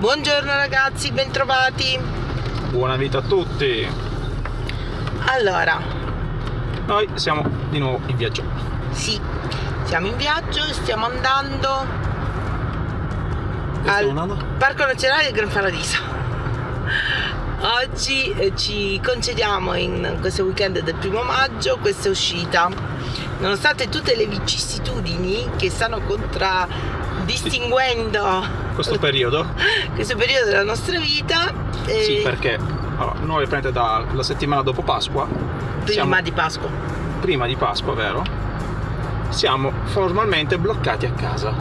Buongiorno ragazzi, bentrovati. Buona vita a tutti. Allora, Noi siamo di nuovo in viaggio. sì, siamo in viaggio, stiamo andando Stiamo al andando? Parco Nazionale del Gran Paradiso. Oggi ci concediamo in questo weekend del 1° maggio questa uscita, nonostante tutte le vicissitudini che stanno contraddistinguendo Questo periodo? questo periodo della nostra vita. Sì, perché allora, noi prende dalla settimana dopo Pasqua. Prima di Pasqua. Prima di Pasqua, vero? Siamo formalmente bloccati a casa.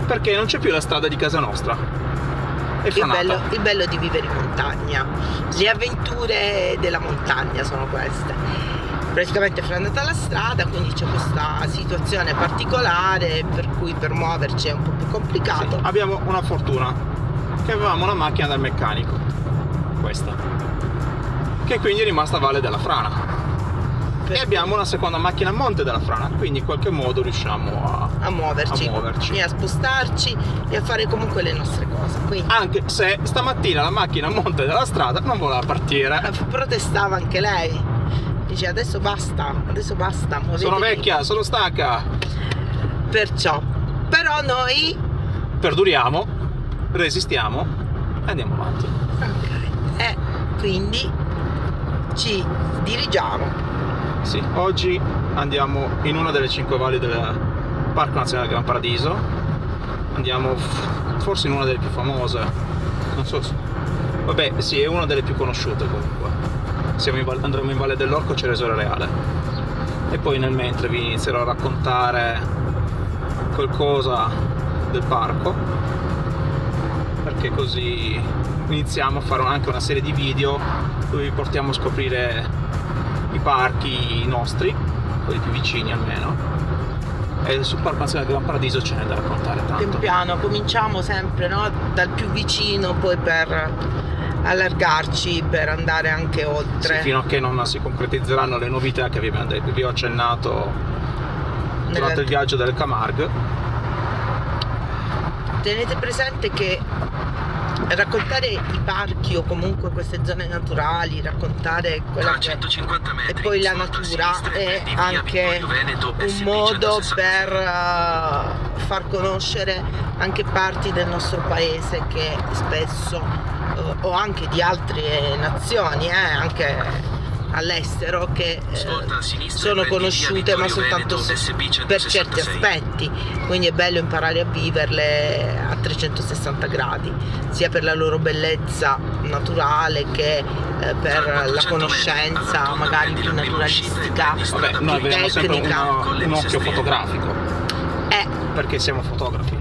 Perché non c'è più la strada di casa nostra. È franata. Il bello di vivere in montagna, le avventure della montagna sono queste. Praticamente è franata la strada, quindi c'è questa situazione particolare per cui per muoverci è un po' più complicato. Sì, abbiamo una fortuna, che avevamo una macchina del meccanico, questa, che quindi è rimasta a valle della frana. E abbiamo una seconda macchina a monte della frana, quindi in qualche modo riusciamo a muoverci e a spostarci e a fare comunque le nostre cose. Quindi, anche se stamattina la macchina a monte della strada non voleva partire. protestava anche lei, dice adesso basta, muovetevi. Sono vecchia, sono stanca. Perciò, però noi perduriamo, resistiamo e andiamo avanti. ok, e quindi ci dirigiamo. Sì, oggi andiamo in una delle 5 valli del Parco Nazionale del Gran Paradiso. Andiamo forse in una delle più famose, non so, vabbè sì, è una delle più conosciute comunque. Andremo in Valle dell'Orco, Ceresole Reale, e poi nel mentre vi inizierò a raccontare qualcosa del parco, perché così iniziamo a fare anche una serie di video dove vi portiamo a scoprire i parchi nostri, quelli più vicini almeno, e sul Parco Nazionale del Gran Paradiso ce n'è da raccontare tanto. Pian piano cominciamo sempre, no? Dal più vicino, poi per allargarci, per andare anche oltre. Sì, fino a che non si concretizzeranno le novità che vi ho accennato durante il viaggio del Camargue. Tenete presente che raccontare i parchi o comunque queste zone naturali, raccontare quella che e poi la natura è anche un modo per far conoscere anche parti del nostro paese che spesso o anche di altre nazioni, anche all'estero, che sono conosciute ma soltanto per certi aspetti, quindi è bello imparare a viverle a 360 gradi, sia per la loro bellezza naturale che per la conoscenza magari più naturalistica. Vabbè, noi abbiamo sempre un occhio fotografico, perché siamo fotografi,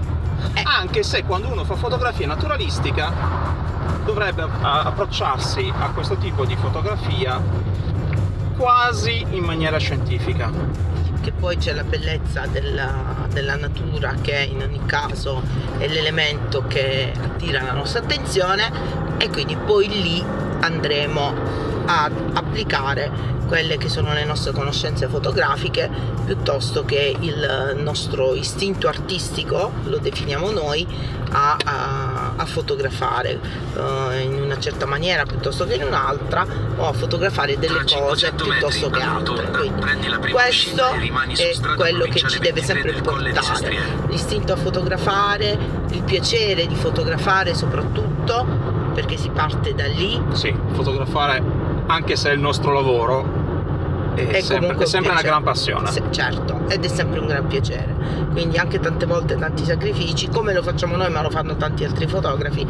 anche se quando uno fa fotografia naturalistica dovrebbe approcciarsi a questo tipo di fotografia quasi in maniera scientifica. Che poi c'è la bellezza della natura, che in ogni caso è l'elemento che attira la nostra attenzione, e quindi poi lì andremo ad applicare quelle che sono le nostre conoscenze fotografiche piuttosto che il nostro istinto artistico, lo definiamo noi, a fotografare in una certa maniera piuttosto che in un'altra, o a fotografare delle cose piuttosto che altre. Quindi questo è quello che ci deve sempre portare: l'istinto a fotografare, il piacere di fotografare soprattutto, perché si parte da lì. Sì, fotografare, anche se è il nostro lavoro, è sempre una gran passione. Certo, ed è sempre un gran piacere. Quindi anche tante volte tanti sacrifici, come lo facciamo noi ma lo fanno tanti altri fotografi,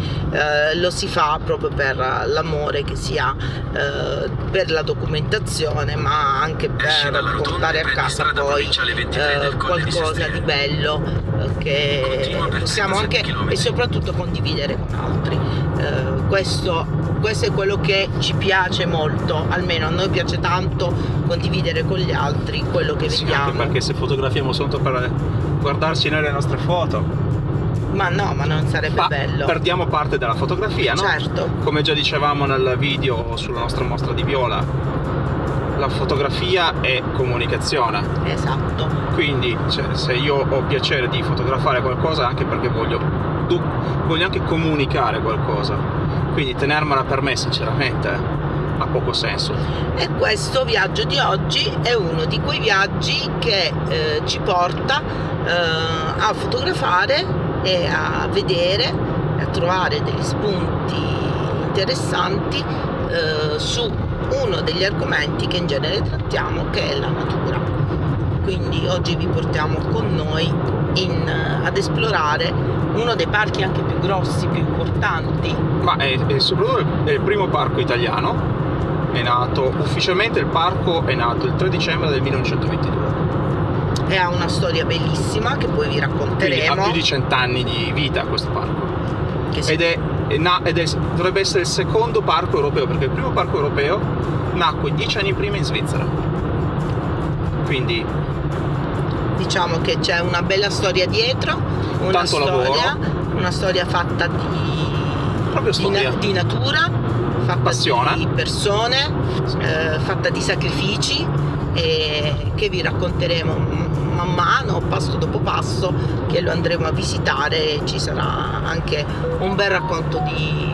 lo si fa proprio per l'amore che si ha per la documentazione, ma anche per portare a casa poi qualcosa di bello che possiamo anche e soprattutto condividere con altri. Questo è quello che ci piace molto, almeno a noi piace tanto condividere con gli altri quello che vediamo. Anche perché se fotografiamo solo per guardarci noi le nostre foto, ma non sarebbe bello. Perdiamo parte della fotografia, no? Certo. Come già dicevamo nel video sulla nostra mostra di viola, la fotografia è comunicazione. Esatto. Quindi se io ho piacere di fotografare qualcosa, anche perché voglio voglio anche comunicare qualcosa, quindi tenermela per me sinceramente ha poco senso. E questo viaggio di oggi è uno di quei viaggi che ci porta a fotografare e a vedere e a trovare degli spunti interessanti su uno degli argomenti che in genere trattiamo, che è la natura. Quindi oggi vi portiamo con noi ad esplorare uno dei parchi anche più grossi, più importanti. Ma è soprattutto è il primo parco italiano. È nato ufficialmente, il parco è nato il 3 dicembre del 1922 e ha una storia bellissima che poi vi quindi racconteremo. ha più di 100 anni di vita questo parco, Che si- ed dovrebbe essere il secondo parco europeo, perché il primo parco europeo nacque 10 anni prima in Svizzera, quindi Diciamo che c'è una bella storia dietro, Tanto lavoro. una storia fatta proprio storia. di natura, fatta Passione. di persone, Sì. fatta di sacrifici, e che vi racconteremo man mano, passo dopo passo, che lo andremo a visitare. Ci sarà anche un bel racconto di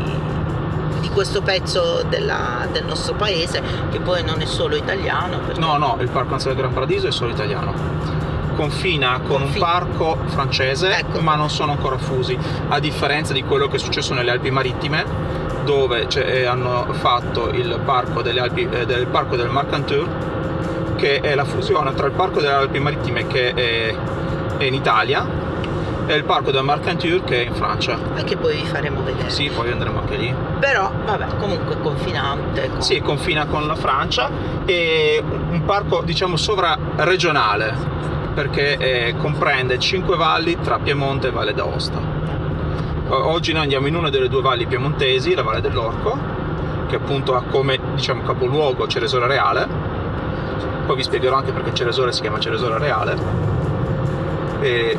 questo pezzo del nostro paese, che poi non è solo italiano, perché No, il Parco Nazionale del Gran Paradiso è solo italiano. Confina con un parco francese, Ecco. ma non sono ancora fusi, a differenza di quello che è successo nelle Alpi Marittime, dove hanno fatto il parco delle Alpi, del parco del Mercantour, che è la fusione tra il parco delle Alpi Marittime, che è in Italia, e il parco del Mercantour, che è in Francia. e che poi vi faremo vedere. Sì, poi andremo anche lì. Però vabbè, comunque è confinante. Sì, confina con la Francia, e un parco diciamo sovraregionale, perché comprende 5 valli tra Piemonte e Valle d'Aosta. Oggi noi andiamo in una delle 2 valli piemontesi, la Valle dell'Orco, che appunto ha come diciamo capoluogo Ceresole Reale. Poi vi spiegherò anche perché Ceresole si chiama Ceresole Reale.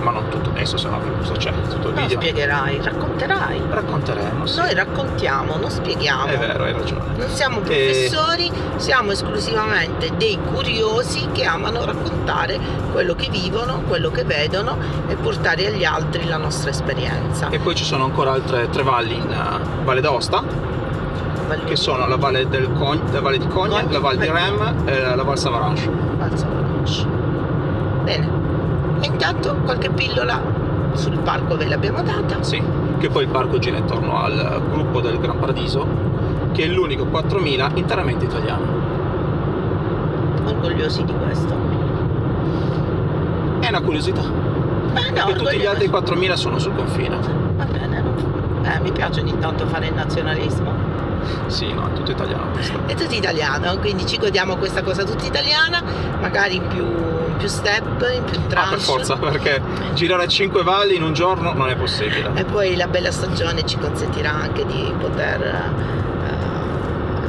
Ma non tutto adesso, se no c'è tutto il Non video. spiegherai, racconterai. Racconteremo, sì. Noi raccontiamo, non spieghiamo. È vero, hai ragione. Non siamo professori, siamo esclusivamente dei curiosi che amano raccontare quello che vivono, quello che vedono, e portare agli altri la nostra esperienza. E poi ci sono ancora altre 3 valli in Valle d'Aosta, che sono la Valle di Cogne, la Val di Rem e la Val Savaranche. Bene. E intanto qualche pillola sul parco ve l'abbiamo data. Sì, che poi il parco gira intorno al gruppo del Gran Paradiso, che è l'unico 4000 interamente italiano. Orgogliosi di questo. È una curiosità, perché tutti gli orgogliosi. altri 4000 sono sul confine. Va bene, mi piace ogni tanto fare il nazionalismo. Sì, no, è tutto italiano questo. È tutto italiano, quindi ci godiamo questa cosa tutta italiana, magari in più step, in più tranche. Per forza, perché girare 5 valli in un giorno non è possibile. E poi la bella stagione ci consentirà anche di poter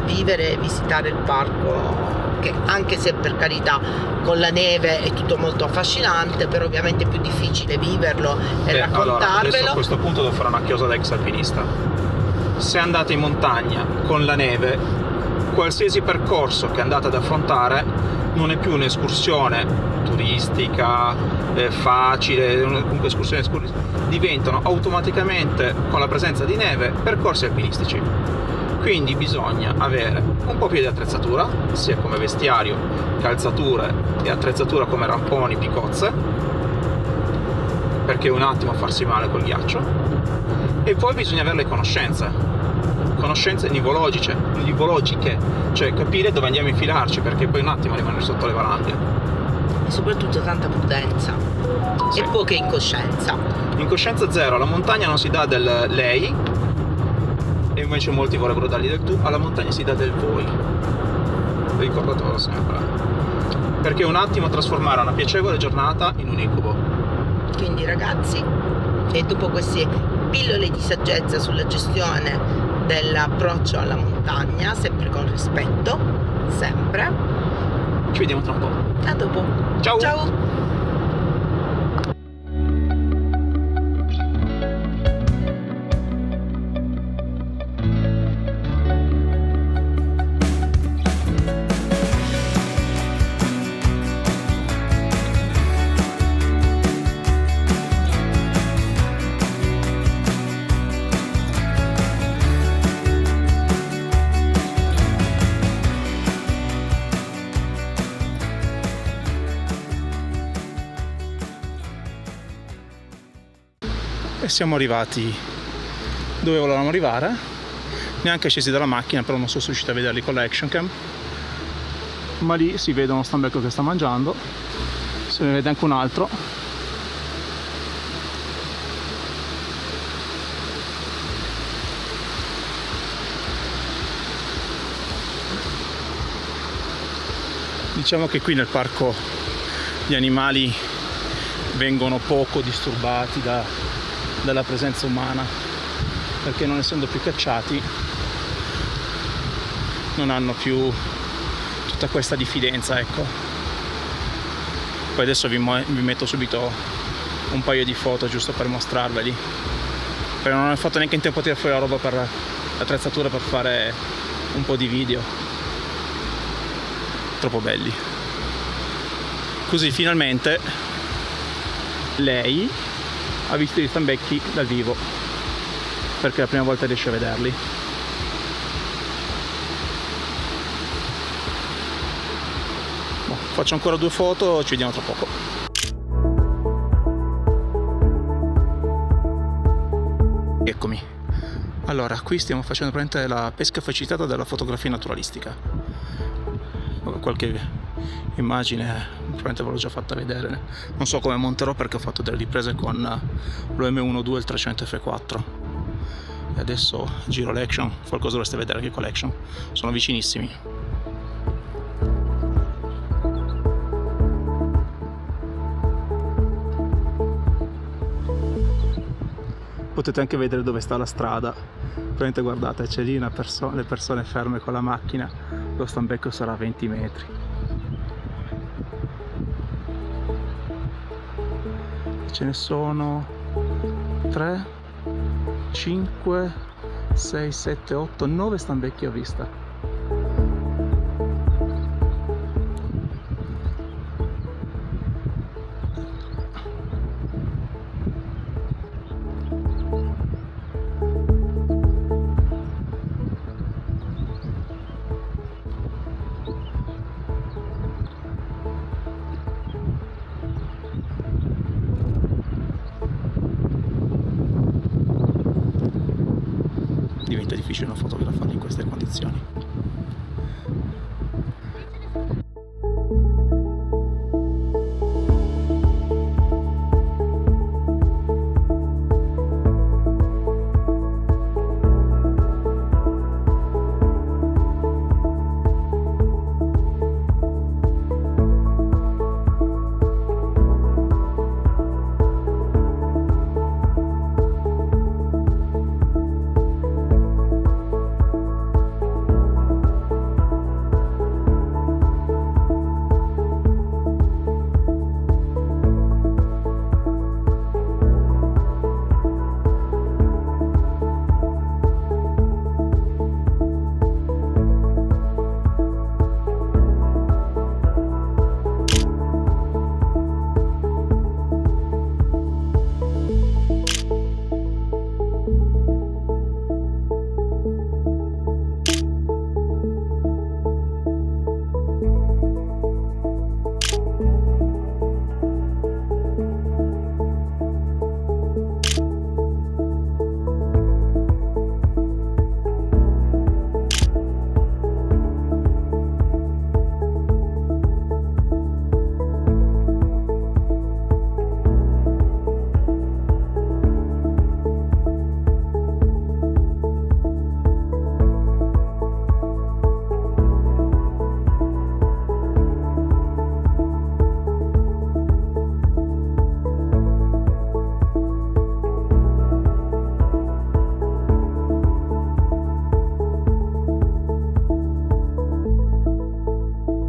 vivere e visitare il parco, che anche se per carità con la neve è tutto molto affascinante, però ovviamente è più difficile viverlo e Allora, raccontarvelo. adesso a questo punto devo fare una chiosa da ex alpinista. Se andate in montagna con la neve, qualsiasi percorso che andate ad affrontare non è più un'escursione turistica facile, comunque escursioni diventano automaticamente, con la presenza di neve, percorsi alpinistici. Quindi bisogna avere un po' più di attrezzatura, sia come vestiario, calzature e attrezzatura come ramponi, picozze, perché un attimo farsi male col ghiaccio. E poi bisogna avere le conoscenze nivologiche, cioè capire dove andiamo a infilarci, perché poi un attimo rimanere sotto le valanghe. E soprattutto tanta prudenza, Sì. e poca incoscienza. Incoscienza zero, alla montagna non si dà del lei, e invece molti vorrebbero dargli del tu, alla montagna si dà del voi. Ricordatelo sempre, perché un attimo trasformare una piacevole giornata in un incubo. Quindi ragazzi, e dopo queste pillole di saggezza sulla gestione dell'approccio alla montagna, sempre con rispetto, sempre, Ci vediamo tra un po'. a dopo. Ciao! Ciao! e siamo arrivati dove volevamo arrivare, neanche scesi dalla macchina, però non sono riuscito a vederli con l'action cam, ma lì si vede uno stambecco che sta mangiando, se ne vede anche un altro. Diciamo che qui nel parco gli animali vengono poco disturbati dalla presenza umana, perché non essendo più cacciati non hanno più tutta questa diffidenza, ecco. Poi adesso vi metto subito un paio di foto giusto per mostrarveli, perché non ho fatto neanche in tempo a tirare fuori la roba per l'attrezzatura per fare un po' di video. Troppo belli. Così finalmente lei ha visto gli stambecchi dal vivo, perché è la prima volta riesce a vederli. Faccio ancora 2 foto, ci vediamo tra poco. Eccomi. Allora, qui stiamo facendo praticamente la pesca facilitata della fotografia naturalistica. Qualche immagine probabilmente ve l'ho già fatta vedere, non so come monterò perché ho fatto delle riprese con lo M1.2 e il 300 F4 e adesso giro l'action, qualcosa dovreste vedere anche con l'action, sono vicinissimi. Potete anche vedere dove sta la strada, praticamente guardate, c'è lì le persone ferme con la macchina, lo stambecco sarà a 20 metri. Ce ne sono 3, 5, 6, 7, 8, 9 stambecchi a vista. Diventa difficile non fotografarli in queste condizioni.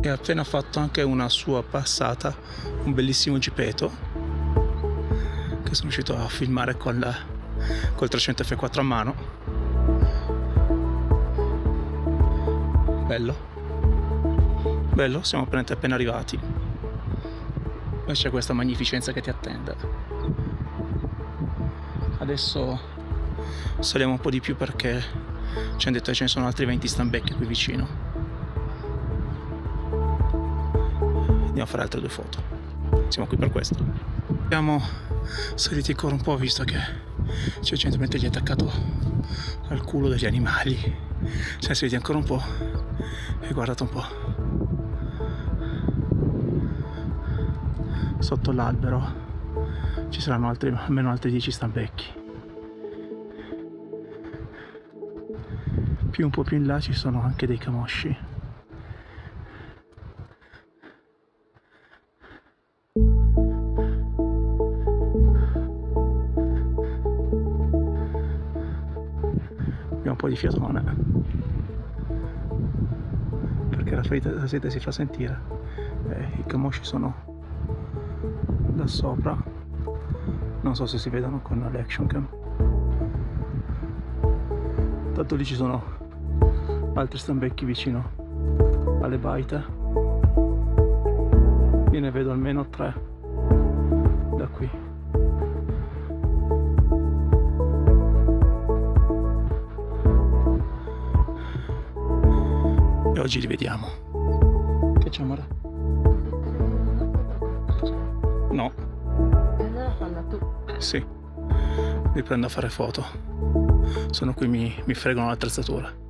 Ha appena fatto anche una sua passata, un bellissimo gippetto che sono riuscito a filmare col 300 F4 a mano. Bello, siamo appena arrivati e c'è questa magnificenza che ti attende. Adesso saliamo un po' di più perché ci hanno detto che ce ne sono altri 20 stambecchi qui vicino. Andiamo a fare altre 2 foto, siamo qui per questo. Siamo saliti ancora un po' visto che c'è gente mentre gli è attaccato al culo degli animali. Cioè, se vedi ancora un po' e guardate un po'. Sotto l'albero ci saranno almeno altri 10 stambecchi. Un po' più in là ci sono anche dei camosci. Abbiamo un po' di fiatone perché la sete si fa sentire. I camosci sono da sopra, non so se si vedono con l'action cam. Tanto lì ci sono altri stambecchi vicino alle baite. Io ne vedo almeno 3 da qui. E oggi li vediamo. Che c'è, amore? No. Allora falla tu. Sì. Mi prendo a fare foto. Sono qui, mi fregano l'attrezzatura.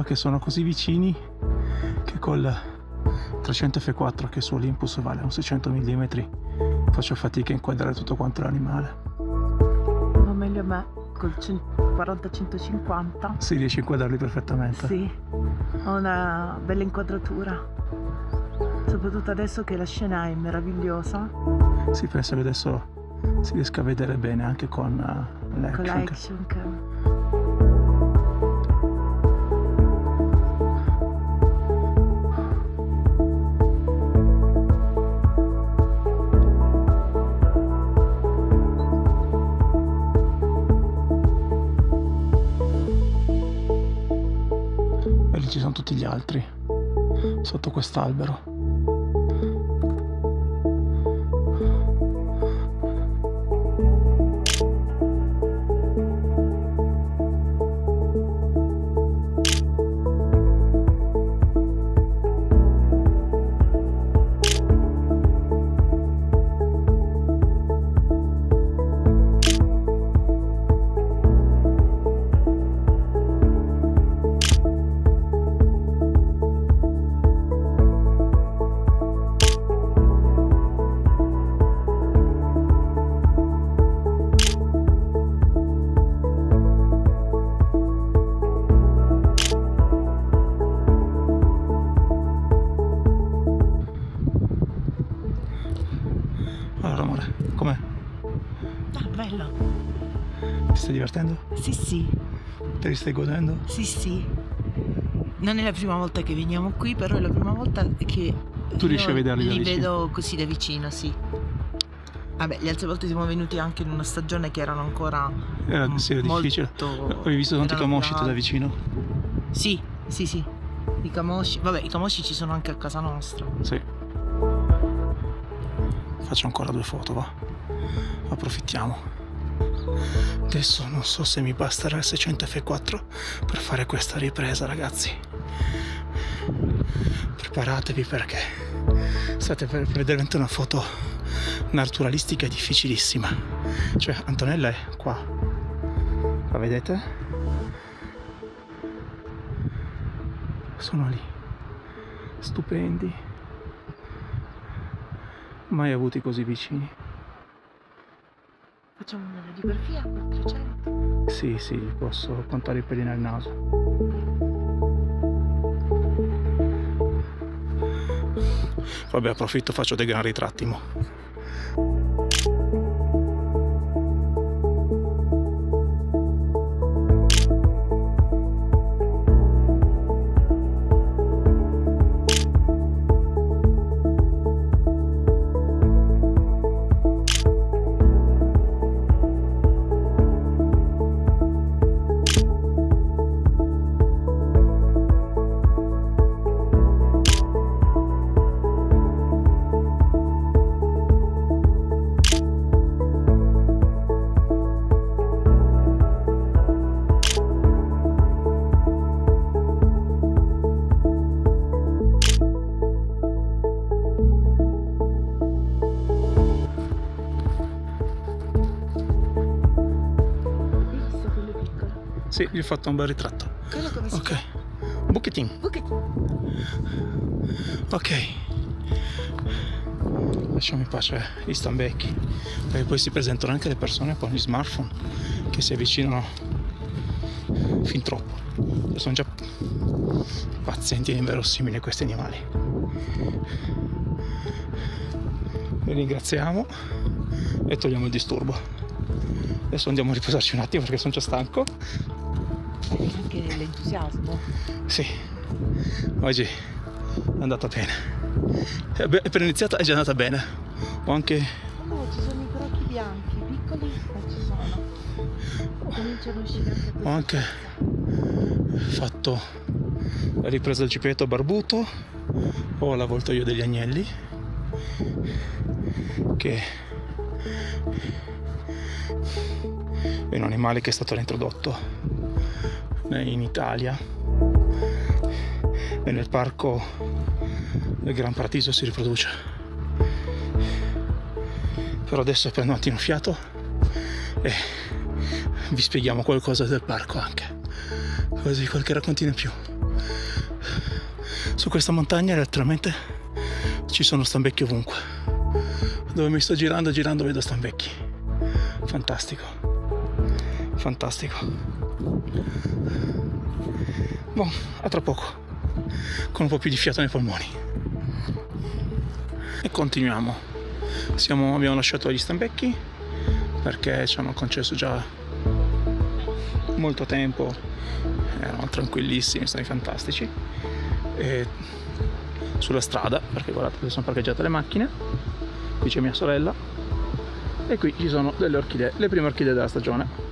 Che sono così vicini che col 300 f4 che su Olympus vale un 600 mm faccio fatica a inquadrare tutto quanto l'animale. Ma meglio me col 40-150. Sì, riesci a inquadrarli perfettamente. Sì, ho una bella inquadratura, soprattutto adesso che la scena è meravigliosa. Sì, penso che adesso si riesca a vedere bene anche con l'action cam. Ci sono tutti gli altri sotto quest'albero. Allora amore, com'è? Ah, bello. Ti stai divertendo? Sì, sì. Te li stai godendo? Sì, sì. Non è la prima volta che veniamo qui, però è la prima volta che Tu riesci a vederli da li vicino? vedo così da vicino, sì. Vabbè, le altre volte siamo venuti anche in una stagione che erano ancora Era difficile. Avevi visto tanti camosci da vicino? Sì. I camosci, vabbè, i camosci ci sono anche a casa nostra. Sì. Faccio ancora 2 foto, va. Approfittiamo. Adesso non so se mi basterà il 600 f4 per fare questa ripresa, ragazzi. Preparatevi perché state per vedere veramente una foto naturalistica difficilissima. Cioè Antonella è qua, la vedete? Sono lì, stupendi, mai avuti così vicini. Facciamo una radiografia per 300? Sì, posso contare i peli nel naso. Vabbè, approfitto, faccio dei gran ritratti mo. Sì, gli ho fatto un bel ritratto. Quello come si chiama? Ok, buchetin. Ok, lasciamo in pace gli stambecchi, perché poi si presentano anche le persone con gli smartphone che si avvicinano fin troppo. Sono già pazienti e inverosimili questi animali. Li ringraziamo e togliamo il disturbo. Adesso andiamo a riposarci un attimo perché sono già stanco. Anche l'entusiasmo. Sì, oggi è andata bene. Per iniziata è già andata bene. Ho anche... No, ci sono i crocchi bianchi, piccoli, ma ci sono. Cominciano a uscire anche questi. Ho anche fatto la ripresa del civetto barbuto. Ho l'avvoltoio degli agnelli, che è un animale che è stato reintrodotto in Italia e nel parco del Gran Paradiso si riproduce. Però adesso prendo un attimo fiato e vi spieghiamo qualcosa del parco anche, così qualche raccontino in più. Su questa montagna letteralmente ci sono stambecchi ovunque. Dove mi sto girando vedo stambecchi. Fantastico. Boh, a tra poco, con un po' più di fiato nei polmoni. E continuiamo. Abbiamo lasciato gli stambecchi perché ci hanno concesso già molto tempo, erano tranquillissimi, stati fantastici. E sulla strada, perché guardate dove sono parcheggiate le macchine, qui c'è mia sorella e qui ci sono delle orchidee, le prime orchidee della stagione.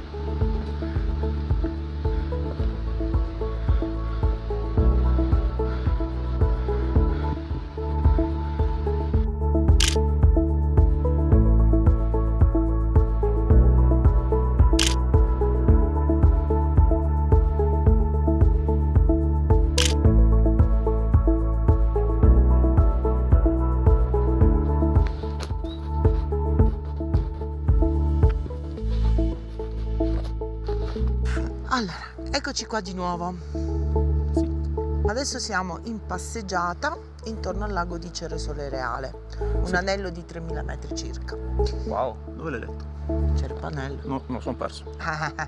Allora, eccoci qua di nuovo. Adesso siamo in passeggiata intorno al lago di Ceresole Reale, un anello di 3000 metri circa. Wow, dove l'hai letto? Cerepanello. No, non sono perso.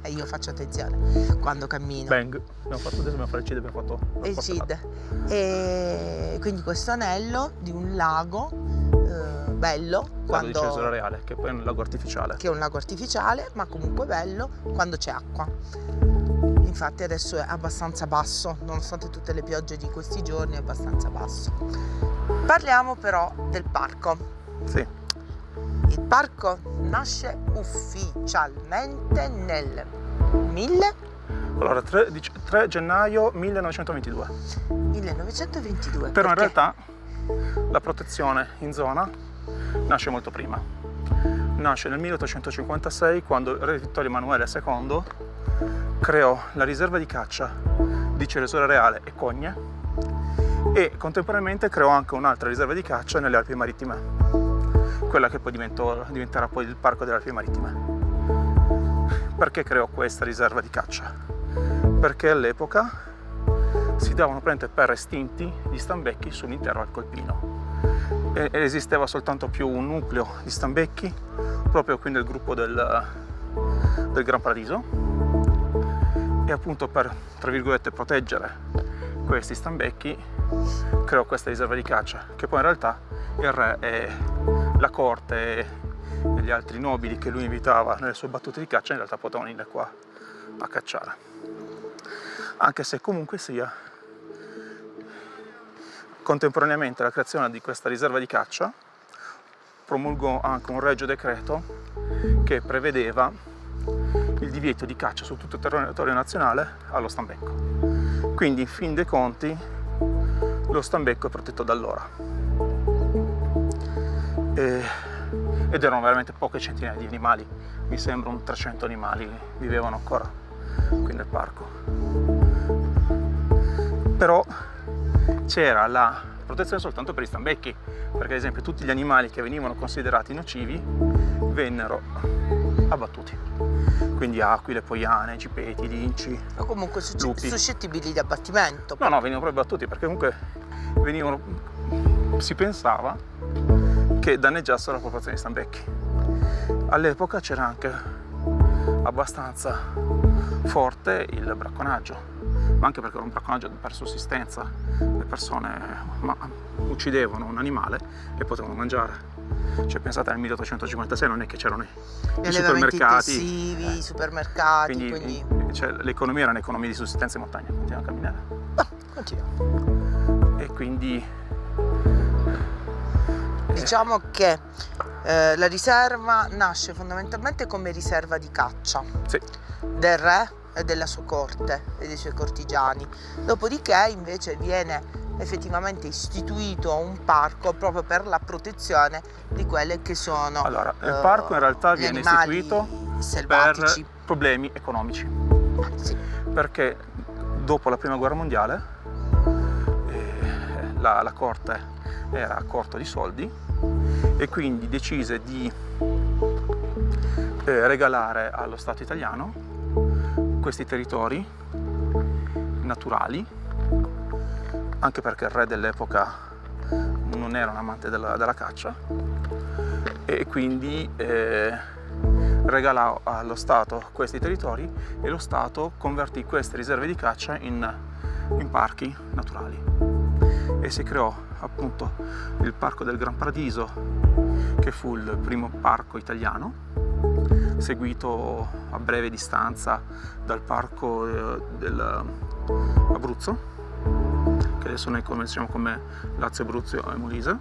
Io faccio attenzione quando cammino. Bang, abbiamo fatto adesso, abbiamo fatto il CID, abbiamo fatto Il CID. E quindi questo anello di un lago bello Quando di quando Cesare Reale, che poi è un lago artificiale. che è un lago artificiale, ma comunque bello quando c'è acqua. Infatti adesso è abbastanza basso, nonostante tutte le piogge di questi giorni è abbastanza basso. Parliamo però del parco. Sì. Il parco nasce ufficialmente nel 3 gennaio 1922. 1922. Però in perché? realtà la protezione in zona nasce molto prima. Nasce nel 1856, quando il re Vittorio Emanuele II creò la riserva di caccia di Ceresole Reale e Cogne, e contemporaneamente creò anche un'altra riserva di caccia nelle Alpi Marittime, quella che poi diventerà poi il Parco delle Alpi Marittime. Perché creò questa riserva di caccia? Perché all'epoca si davano per estinti gli stambecchi sull'intero Alcolpino. E esisteva soltanto più un nucleo di stambecchi, proprio qui nel gruppo del Gran Paradiso, e appunto per, tra virgolette, proteggere questi stambecchi creò questa riserva di caccia, che poi in realtà il re e la corte e gli altri nobili che lui invitava nelle sue battute di caccia in realtà potevano venire qua a cacciare. Anche se comunque sia, contemporaneamente alla creazione di questa riserva di caccia promulgò anche un regio decreto che prevedeva il divieto di caccia su tutto il territorio nazionale allo stambecco. Quindi in fin dei conti lo stambecco è protetto da allora. Ed erano veramente poche centinaia di animali, mi sembra un 300 animali vivevano ancora qui nel parco. Però c'era la protezione soltanto per i stambecchi, perché ad esempio tutti gli animali che venivano considerati nocivi vennero abbattuti, quindi aquile, poiane, cipeti, linci, O comunque lupi. suscettibili di abbattimento. No, venivano proprio abbattuti perché comunque si pensava che danneggiassero la popolazione di stambecchi. All'epoca c'era anche abbastanza forte il bracconaggio, ma anche perché era un bracconaggio per sussistenza. Le persone uccidevano un animale e potevano mangiare. Cioè pensate nel 1856 non è che c'erano i supermercati, intensivi, i supermercati, quindi cioè, l'economia era un'economia di sussistenza in montagna, continuava a camminare. continua. E quindi Diciamo che la riserva nasce fondamentalmente come riserva di caccia sì, del re e della sua corte e dei suoi cortigiani. Dopodiché invece viene effettivamente istituito un parco proprio per la protezione di quelle che sono allora il parco in realtà gli viene animali istituito selvatici. per problemi economici, Sì. perché dopo la prima guerra mondiale la corte era a corto di soldi e quindi decise di regalare allo Stato italiano questi territori naturali, anche perché il re dell'epoca non era un amante della caccia, e quindi regalò allo Stato questi territori e lo Stato convertì queste riserve di caccia in parchi naturali e si creò appunto il Parco del Gran Paradiso, che fu il primo parco italiano, seguito a breve distanza dal parco dell'Abruzzo, che adesso noi conosciamo come Lazio, Abruzzo e Molise.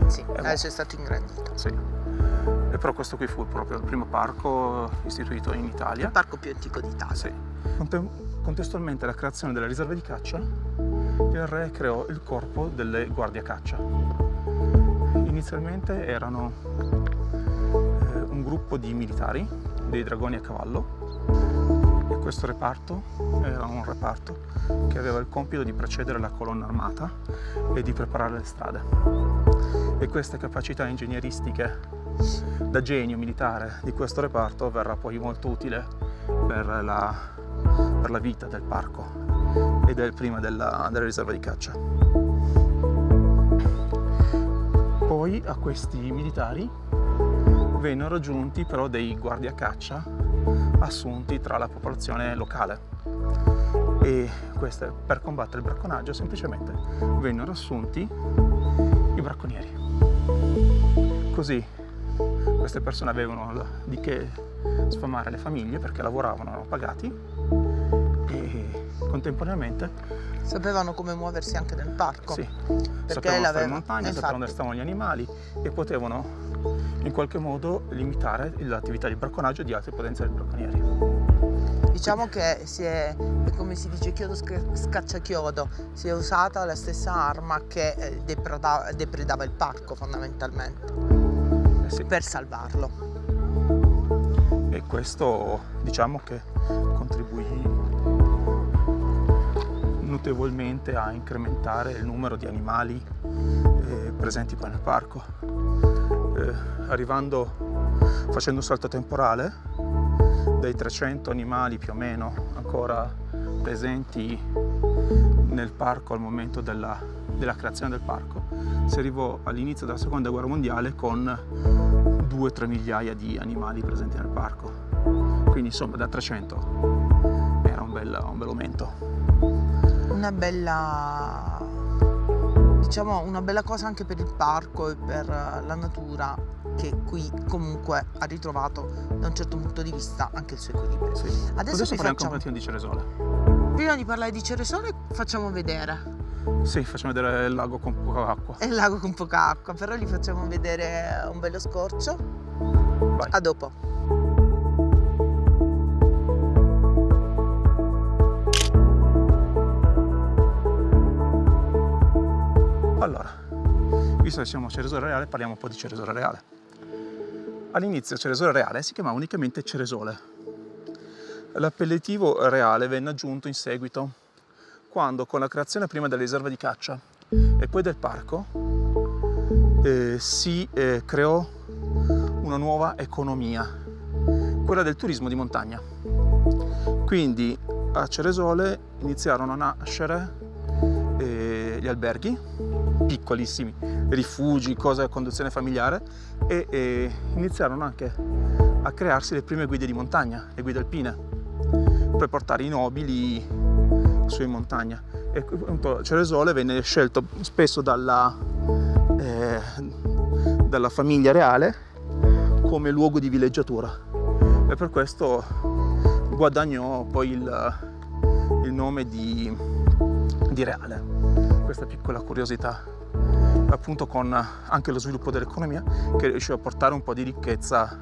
Sì, adesso è stato ingrandito. Sì. E però questo qui fu proprio il primo parco istituito in Italia. Il parco più antico d'Italia. Sì. Contestualmente alla creazione della riserva di caccia, il re creò il corpo delle guardie caccia. Inizialmente erano un gruppo di militari, dei dragoni a cavallo, e questo reparto era un reparto che aveva il compito di precedere la colonna armata e di preparare le strade. E queste capacità ingegneristiche da genio militare di questo reparto verrà poi molto utile per la vita del parco e prima della riserva di caccia. Poi a questi militari vennero aggiunti però dei guardiacaccia assunti tra la popolazione locale, e queste per combattere il bracconaggio semplicemente vennero assunti i bracconieri. Così queste persone avevano di che sfamare le famiglie perché lavoravano, erano pagati e contemporaneamente Sapevano come muoversi anche nel parco. sì, perché sapevano stare in montagna, infatti, sapevano dove stavano gli animali e potevano in qualche modo limitare l'attività di bracconaggio di altri potenziali bracconieri. diciamo che è come si dice chiodo scaccia chiodo, si è usata la stessa arma che depredava il parco fondamentalmente Sì. per salvarlo. E questo diciamo che contribuì notevolmente a incrementare il numero di animali presenti poi nel parco, facendo un salto temporale dai 300 animali più o meno ancora presenti nel parco al momento della creazione del parco, si arrivò all'inizio della seconda guerra mondiale con 2-3 migliaia di animali presenti nel parco, quindi insomma da 300 era un bel aumento. Una bella cosa anche per il parco e per la natura, che qui comunque ha ritrovato da un certo punto di vista anche il suo equilibrio. Sì. Adesso parliamo un pochettino di Ceresole. Prima di parlare di Ceresole facciamo vedere. Sì, facciamo vedere il lago con poca acqua. È il lago con poca acqua, però gli facciamo vedere un bello scorcio. Vai. A dopo. Allora, visto che siamo a Ceresole Reale, parliamo un po' di Ceresole Reale. All'inizio Ceresole Reale si chiamava unicamente Ceresole. L'appellativo reale venne aggiunto in seguito, quando con la creazione prima della riserva di caccia e poi del parco si creò una nuova economia, quella del turismo di montagna. Quindi a Ceresole iniziarono a nascere gli alberghi, piccolissimi, rifugi, cose a conduzione familiare e iniziarono anche a crearsi le prime guide di montagna, le guide alpine, per portare i nobili su in montagna. E appunto Ceresole venne scelto spesso dalla famiglia reale come luogo di villeggiatura e per questo guadagnò poi il nome di Reale. Questa piccola curiosità, appunto, con anche lo sviluppo dell'economia che riuscì a portare un po' di ricchezza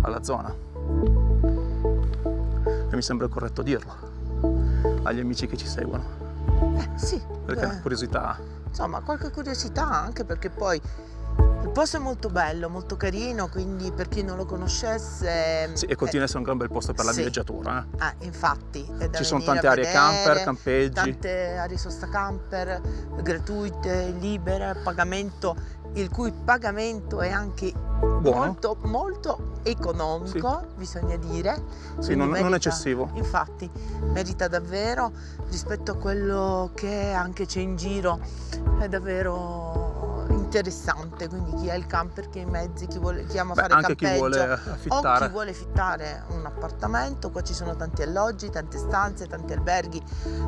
alla zona. E mi sembra corretto dirlo agli amici che ci seguono. Sì. Perché è una curiosità. Insomma, qualche curiosità, anche perché poi il posto è molto bello, molto carino, quindi per chi non lo conoscesse... Sì, e continua a essere un gran bel posto per la sì. villeggiatura. Infatti. Ci sono tante aree camper, campeggi. Tante aree sosta camper, gratuite, libere, a pagamento, il cui pagamento è anche molto, molto economico, sì. Bisogna dire. Sì, non eccessivo. Infatti, merita davvero, rispetto a quello che anche c'è in giro, è davvero interessante. Quindi chi ha il camper, chi ha i mezzi, chi ama fare anche campeggio, chi vuole affittare. o chi vuole affittare un appartamento, qua ci sono tanti alloggi, tante stanze, tanti alberghi,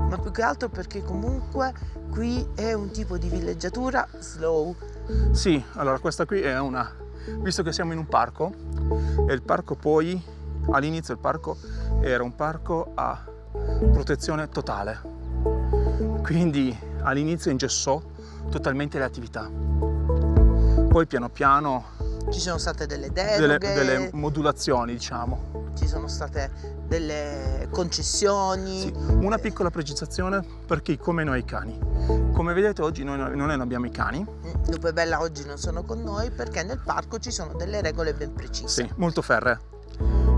ma più che altro perché comunque qui è un tipo di villeggiatura slow. Sì, allora questa qui è visto che siamo in un parco, e il parco poi, all'inizio il parco era un parco a protezione totale, quindi all'inizio ingessò totalmente le attività. Poi piano piano ci sono state delle deroghe, delle modulazioni, diciamo. Ci sono state delle concessioni. Sì, una piccola precisazione per chi come noi ha i cani. Come vedete oggi noi non abbiamo i cani. Lupo e Bella oggi non sono con noi perché nel parco ci sono delle regole ben precise. Sì, molto ferree.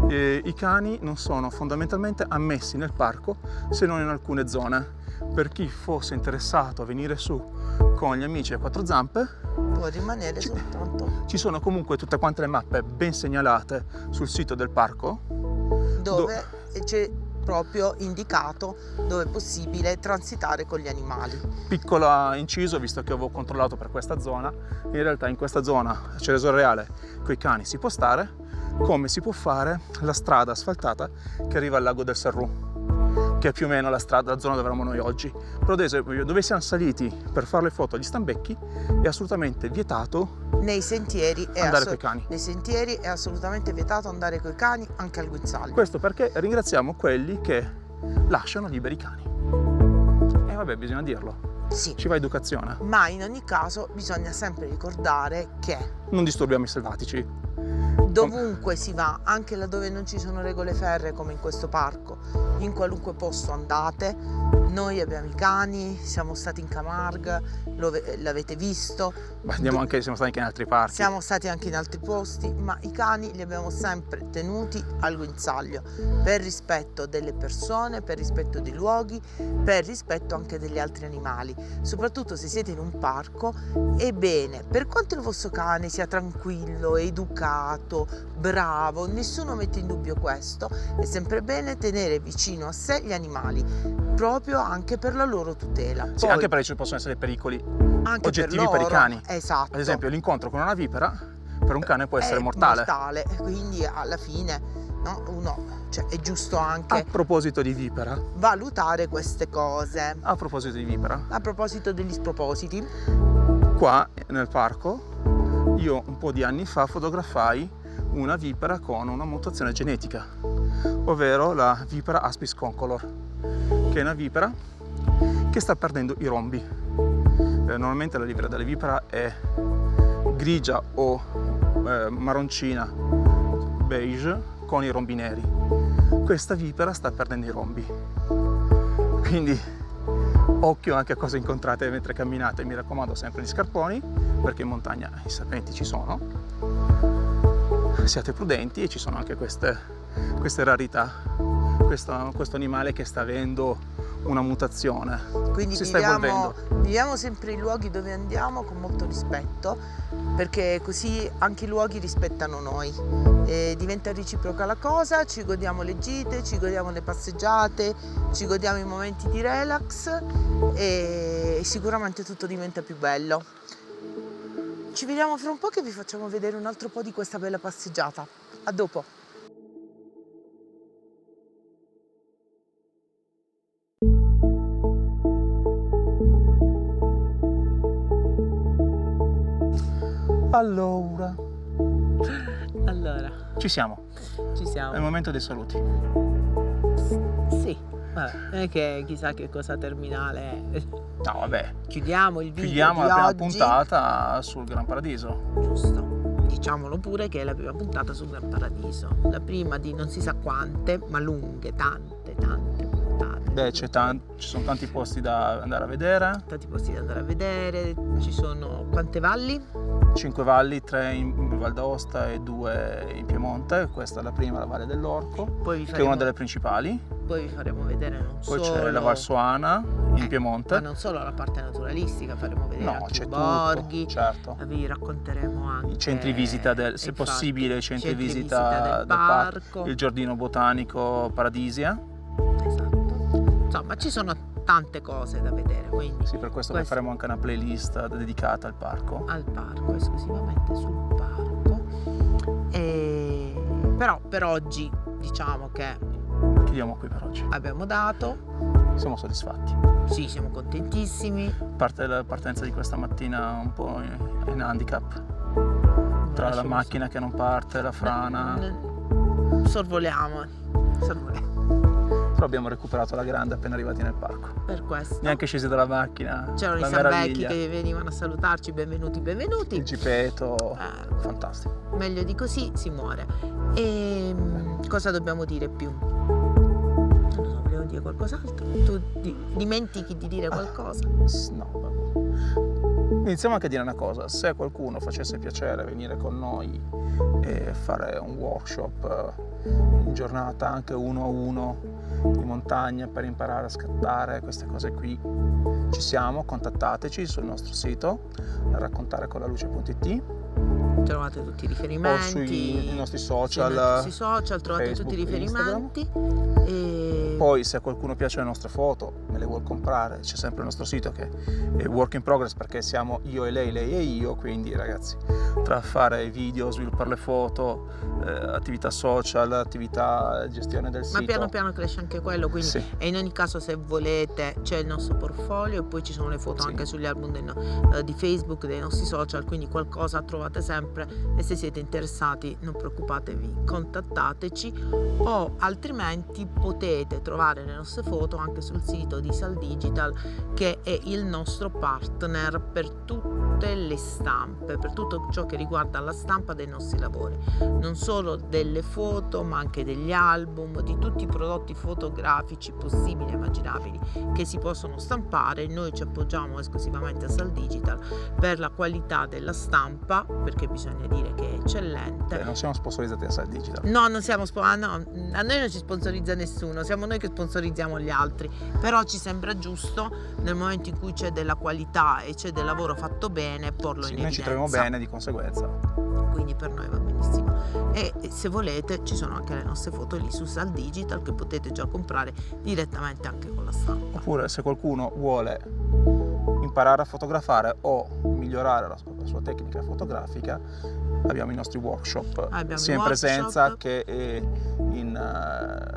I cani non sono fondamentalmente ammessi nel parco se non in alcune zone. Per chi fosse interessato a venire su con gli amici a quattro zampe, può rimanere soltanto. Ci sono comunque tutte quante le mappe ben segnalate sul sito del parco, dove c'è proprio indicato dove è possibile transitare con gli animali. Piccolo inciso, visto che avevo controllato per questa zona, in realtà in questa zona a Ceresole Reale coi cani si può stare, come si può fare la strada asfaltata che arriva al lago del Sarrù. che è più o meno la zona dove eravamo noi oggi. Però ad esempio dove siamo saliti per fare le foto agli Stambecchi è assolutamente vietato nei sentieri andare coi cani. Nei sentieri è assolutamente vietato andare coi cani, anche al guinzaglio. Questo perché ringraziamo quelli che lasciano liberi i cani. E vabbè, bisogna dirlo. Sì. Ci va educazione. Ma in ogni caso bisogna sempre ricordare che non disturbiamo i selvatici. Dovunque si va, anche laddove non ci sono regole ferree come in questo parco, in qualunque posto andate, noi abbiamo i cani, siamo stati in Camargue, l'avete visto. Siamo stati anche in altri parchi. Siamo stati anche in altri posti, ma i cani li abbiamo sempre tenuti al guinzaglio, per rispetto delle persone, per rispetto dei luoghi, per rispetto anche degli altri animali. Soprattutto se siete in un parco, è bene, per quanto il vostro cane sia tranquillo, educato, bravo, nessuno mette in dubbio questo, è sempre bene tenere vicino a sé gli animali, proprio anche per la loro tutela. Sì, Poi, anche perché ci possono essere pericoli anche oggettivi per i cani. Esatto. Ad esempio l'incontro con una vipera per un cane può essere mortale. Quindi alla fine, no, è giusto anche A proposito di vipera, valutare queste cose. a proposito di vipera, A proposito degli spropositi, qua nel parco io un po' di anni fa fotografai una vipera con una mutazione genetica, ovvero la vipera Aspis concolor, che è una vipera che sta perdendo i rombi. Normalmente la livrea della vipera è grigia o marroncina, beige, con i rombi neri. Questa vipera sta perdendo i rombi, quindi occhio anche a cosa incontrate mentre camminate. Mi raccomando, sempre gli scarponi, perché in montagna i serpenti ci sono. Siate prudenti, e ci sono anche queste rarità, questo animale che sta avendo una mutazione. Quindi si sta evolvendo. Viviamo sempre i luoghi dove andiamo con molto rispetto, perché così anche i luoghi rispettano noi. Diventa reciproca la cosa, ci godiamo le gite, ci godiamo le passeggiate, ci godiamo i momenti di relax e sicuramente tutto diventa più bello. Ci vediamo fra un po' che vi facciamo vedere un altro po' di questa bella passeggiata. A dopo! Allora, ci siamo. È il momento dei saluti. Sì, vabbè, non è che chissà che cosa terminale è. No, vabbè. Chiudiamo il video. Chiudiamo di la prima oggi. puntata sul Gran Paradiso. Giusto. Diciamolo pure che è la prima puntata sul Gran Paradiso. La prima di non si sa quante, ma lunghe, tante puntate. Beh, ci sono tanti posti da andare a vedere. Tanti posti da andare a vedere. Ci sono quante valli? 5 valli, 3 in Val d'Aosta e 2 in Piemonte. Questa è la prima, la Valle dell'Orco, Poi che è una delle principali. Poi vi faremo vedere non Poi solo... c'è la Val Soana in Piemonte. Ma non solo la parte naturalistica, faremo vedere No, anche c'è i borghi. tutto, certo. Vi racconteremo anche I centri visita, se infatti, possibile, i centri visita del parco. Il giardino botanico Paradisia. Esatto. Insomma, ci sono tante cose da vedere, quindi Sì, per questo poi faremo anche una playlist dedicata al parco. Al parco, esclusivamente sul parco. Però per oggi diciamo che Chiudiamo qui per oggi. abbiamo dato. Siamo soddisfatti. Sì, siamo contentissimi. A parte la partenza di questa mattina un po' in handicap, tra la macchina che non parte, la frana. Sorvoliamo. Però abbiamo recuperato la grande appena arrivati nel parco. Per questo. Neanche scesi dalla macchina. C'erano i Stambecchi che venivano a salutarci, benvenuti. Il gippetto, fantastico. Meglio di così si muore. E cosa dobbiamo dire più? Non so, volevo dire qualcos'altro. Tu dimentichi di dire qualcosa? No, vabbè. Iniziamo anche a dire una cosa: se a qualcuno facesse piacere venire con noi e fare un workshop in giornata, anche 1 a 1 in montagna, per imparare a scattare queste cose qui, ci siamo, contattateci sul nostro sito raccontarecolaluce.it. Trovate tutti i riferimenti o sui nostri social, trovate Facebook, tutti i riferimenti Instagram. e Poi se a qualcuno piace le nostre foto, me le vuol comprare, c'è sempre il nostro sito che è work in progress, perché siamo io e lei e io, quindi ragazzi, tra fare video, sviluppare le foto, attività social, attività gestione del sito. Ma piano piano cresce anche quello, quindi Sì. e in ogni caso, se volete, c'è il nostro portfolio e poi ci sono le foto Sì. anche sugli album di Facebook, dei nostri social, quindi qualcosa trovate sempre, e se siete interessati non preoccupatevi, contattateci, o altrimenti potete trovare le nostre foto anche sul sito di Sal Digital, che è il nostro partner per tutte le stampe, per tutto ciò che riguarda la stampa dei nostri lavori, non solo delle foto ma anche degli album, di tutti i prodotti fotografici possibili e immaginabili che si possono stampare. Noi ci appoggiamo esclusivamente a Sal Digital per la qualità della stampa, perché bisogna dire che è eccellente. Non siamo sponsorizzati da Sal Digital. No, non siamo a noi non ci sponsorizza nessuno, siamo noi che sponsorizziamo gli altri, però ci sembra giusto, nel momento in cui c'è della qualità e c'è del lavoro fatto bene, porlo Sì, in noi ci evidenza. troviamo bene di conseguenza. Quindi per noi va benissimo. E se volete ci sono anche le nostre foto lì su Sal Digital, che potete già comprare direttamente anche con la stampa. Oppure se qualcuno vuole imparare a fotografare o migliorare la sua tecnica fotografica, abbiamo i nostri workshop, Abbiamo sia i in workshop presenza che in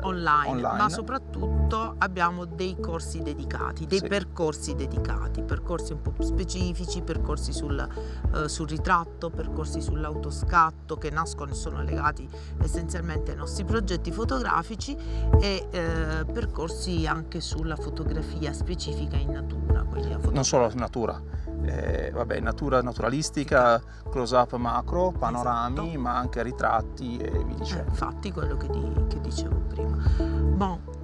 online, ma soprattutto abbiamo dei corsi dedicati, dei Sì. percorsi dedicati, percorsi un po' più specifici, percorsi sul ritratto, percorsi sull'autoscatto, che nascono e sono legati essenzialmente ai nostri progetti fotografici, e percorsi anche sulla fotografia specifica in natura, quindi la non solo natura, natura naturalistica, close up macro, panorami, Esatto. ma anche ritratti e vi dicendo. infatti quello che dicevo prima.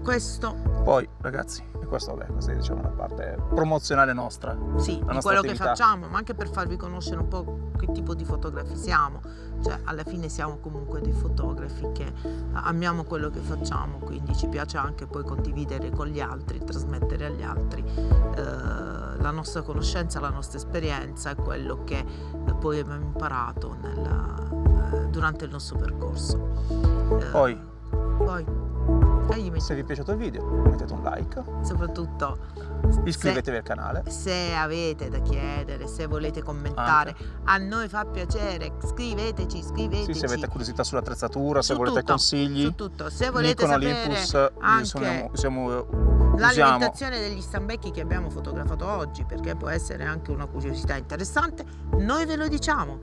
Questo Poi ragazzi, e questa è diciamo la parte promozionale nostra. sì, di nostra quello che attività. facciamo, ma anche per farvi conoscere un po' che tipo di fotografi siamo, cioè alla fine siamo comunque dei fotografi che amiamo quello che facciamo, quindi ci piace anche poi condividere con gli altri, trasmettere agli altri la nostra conoscenza, la nostra esperienza e quello che poi abbiamo imparato durante il nostro percorso. Poi Poi se vi è piaciuto il video mettete un like, soprattutto iscrivetevi al canale. se avete da chiedere, se volete commentare, a noi fa piacere, scriveteci. Sì, se avete curiosità sull'attrezzatura, se Su volete tutto, consigli, su tutto. Se volete Nikon, sapere Olympus, anche usiamo l'alimentazione degli stambecchi che abbiamo fotografato oggi, perché può essere anche una curiosità interessante, noi ve lo diciamo.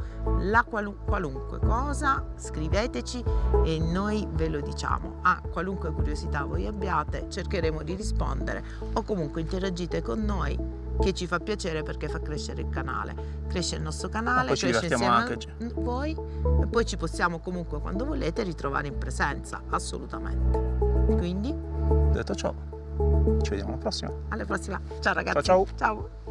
Qualunque cosa, scriveteci e noi ve lo diciamo. A qualunque curiosità voi abbiate cercheremo di rispondere, o comunque interagite con noi, che ci fa piacere perché fa crescere il canale, cresce il nostro canale, poi ci cresce divertiamo insieme anche. a voi, e poi ci possiamo comunque, quando volete, ritrovare in presenza, assolutamente. Quindi Detto ciò, ci vediamo alla prossima. alla prossima, ciao ragazzi, Ciao. ciao.